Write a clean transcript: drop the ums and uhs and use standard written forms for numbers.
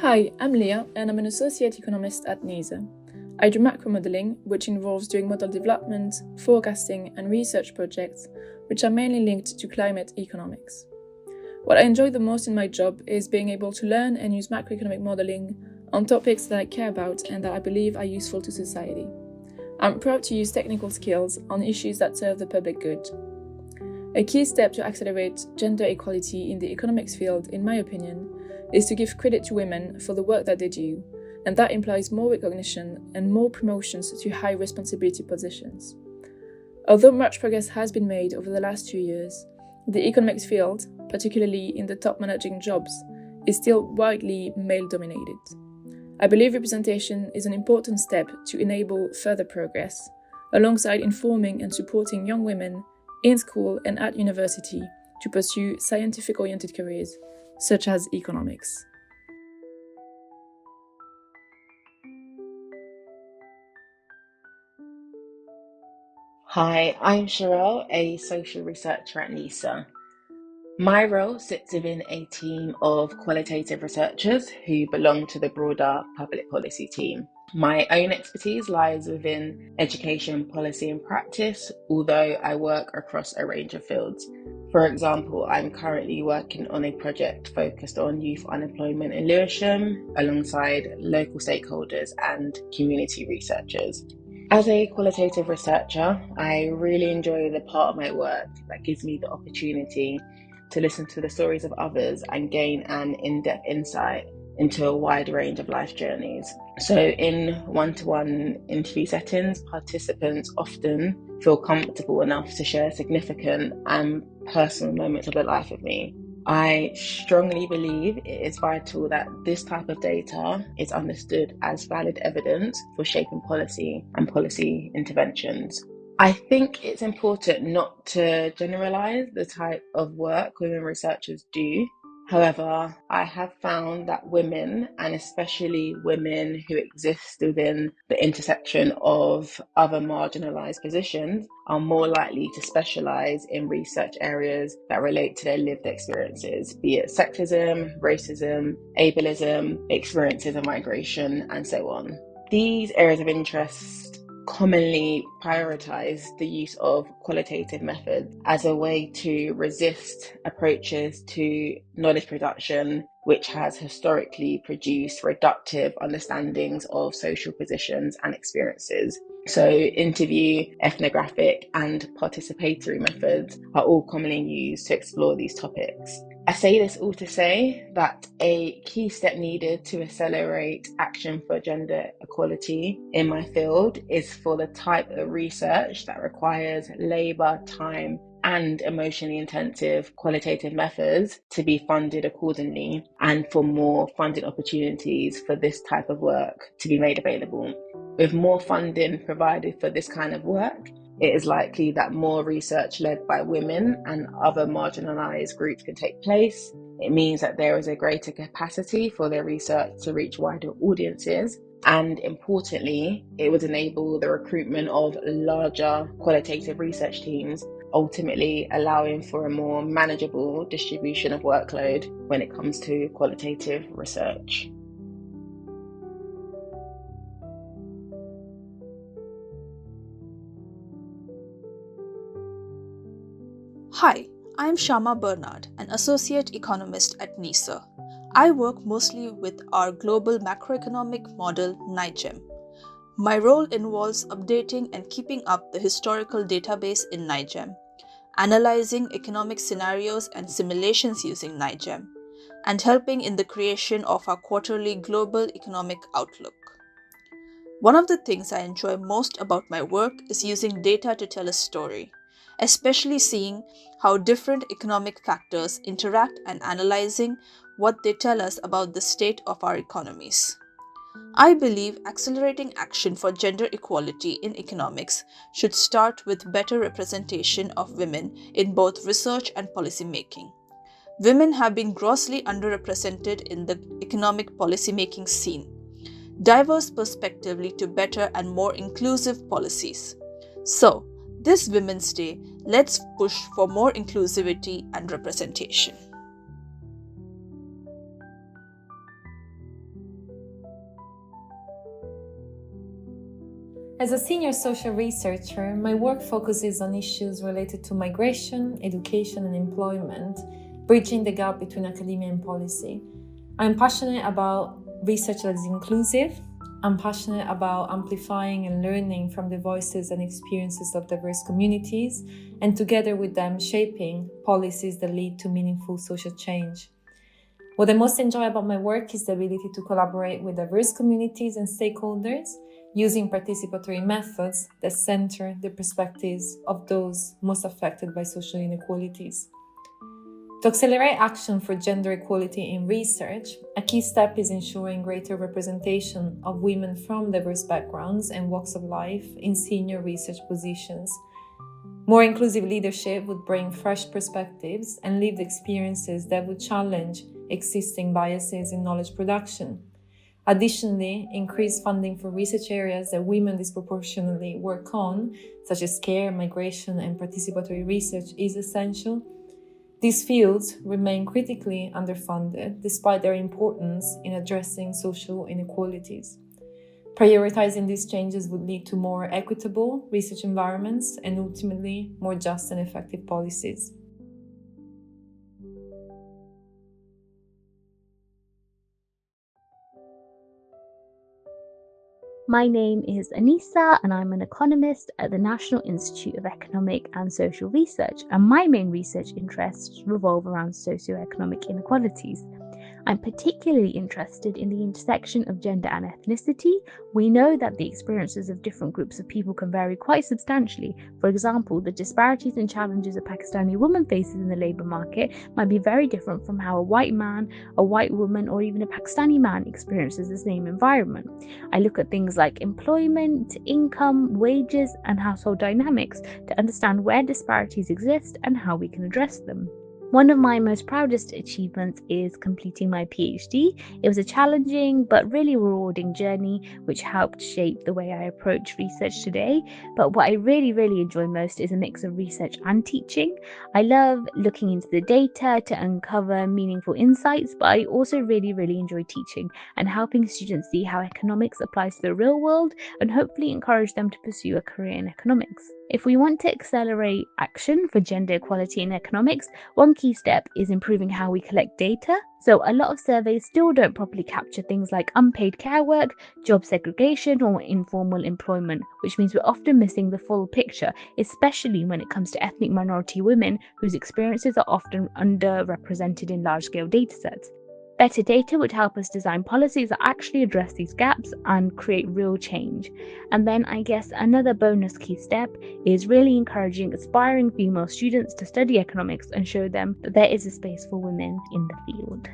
Hi, I'm Lea and I'm an associate economist at NIESR. I do macro modeling, which involves doing model development, forecasting and research projects, which are mainly linked to climate economics. What I enjoy the most in my job is being able to learn and use macroeconomic modeling on topics that I care about and that I believe are useful to society. I'm proud to use technical skills on issues that serve the public good. A key step to accelerate gender equality in the economics field, in my opinion, is to give credit to women for the work that they do, and that implies more recognition and more promotions to high responsibility positions. Although much progress has been made over the last 2 years, the economics field, particularly in the top managing jobs, is still widely male-dominated. I believe representation is an important step to enable further progress, alongside informing and supporting young women in school and at university to pursue scientific-oriented careers, such as economics. Hi, I'm Sherelle, a social researcher at NIESR. My role sits within a team of qualitative researchers who belong to the broader public policy team. My own expertise lies within education, policy and practice, although I work across a range of fields. For example, I'm currently working on a project focused on youth unemployment in Lewisham, alongside local stakeholders and community researchers. As a qualitative researcher, I really enjoy the part of my work that gives me the opportunity to listen to the stories of others and gain an in-depth insight into a wide range of life journeys. So in one-to-one interview settings, participants often feel comfortable enough to share significant and personal moments of their life with me. I strongly believe it is vital that this type of data is understood as valid evidence for shaping policy and policy interventions. I think it's important not to generalize the type of work women researchers do. However, I have found that women, and especially women who exist within the intersection of other marginalized positions, are more likely to specialize in research areas that relate to their lived experiences, be it sexism, racism, ableism, experiences of migration, and so on. These areas of interest commonly prioritize the use of qualitative methods as a way to resist approaches to knowledge production, which has historically produced reductive understandings of social positions and experiences. So interview, ethnographic, and participatory methods are all commonly used to explore these topics. I say this all to say that a key step needed to accelerate action for gender equality in my field is for the type of research that requires labour, time, and emotionally intensive qualitative methods to be funded accordingly, and for more funding opportunities for this type of work to be made available. With more funding provided for this kind of work, it is likely that more research led by women and other marginalised groups can take place. It means that there is a greater capacity for their research to reach wider audiences. And importantly, it would enable the recruitment of larger qualitative research teams, ultimately allowing for a more manageable distribution of workload when it comes to qualitative research. Hi, I'm Shama Bernard, an associate economist at NIESR. I work mostly with our global macroeconomic model, NIGEM. My role involves updating and keeping up the historical database in NIGEM, analyzing economic scenarios and simulations using NIGEM, and helping in the creation of our quarterly global economic outlook. One of the things I enjoy most about my work is using data to tell a story, especially seeing how different economic factors interact and analyzing what they tell us about the state of our economies. I believe accelerating action for gender equality in economics should start with better representation of women in both research and policy making. Women have been grossly underrepresented in the economic policymaking scene. Diverse perspective lead to better and more inclusive policies. So, this Women's Day, let's push for more inclusivity and representation. As a senior social researcher, my work focuses on issues related to migration, education, and employment, bridging the gap between academia and policy. I'm passionate about research that is inclusive. I'm passionate about amplifying and learning from the voices and experiences of diverse communities, and together with them shaping policies that lead to meaningful social change. What I most enjoy about my work is the ability to collaborate with diverse communities and stakeholders, using participatory methods that center the perspectives of those most affected by social inequalities. To accelerate action for gender equality in research, a key step is ensuring greater representation of women from diverse backgrounds and walks of life in senior research positions. More inclusive leadership would bring fresh perspectives and lived experiences that would challenge existing biases in knowledge production. Additionally, increased funding for research areas that women disproportionately work on, such as care, migration, and participatory research, is essential. These fields remain critically underfunded despite their importance in addressing social inequalities. Prioritizing these changes would lead to more equitable research environments and ultimately more just and effective policies. My name is Anisa and I'm an economist at the National Institute of Economic and Social Research, and my main research interests revolve around socioeconomic inequalities. I'm particularly interested in the intersection of gender and ethnicity. We know that the experiences of different groups of people can vary quite substantially. For example, the disparities and challenges a Pakistani woman faces in the labour market might be very different from how a white man, a white woman, or even a Pakistani man experiences the same environment. I look at things like employment, income, wages, and household dynamics to understand where disparities exist and how we can address them. One of my most proudest achievements is completing my PhD. It was a challenging but really rewarding journey which helped shape the way I approach research today. But what I really enjoy most is a mix of research and teaching. I love looking into the data to uncover meaningful insights, but I also really enjoy teaching and helping students see how economics applies to the real world and hopefully encourage them to pursue a career in economics. If we want to accelerate action for gender equality in economics, one key step is improving how we collect data. So a lot of surveys still don't properly capture things like unpaid care work, job segregation, or informal employment, which means we're often missing the full picture, especially when it comes to ethnic minority women whose experiences are often underrepresented in large-scale datasets. Better data would help us design policies that actually address these gaps and create real change. And then I guess another bonus key step is really encouraging aspiring female students to study economics and show them that there is a space for women in the field.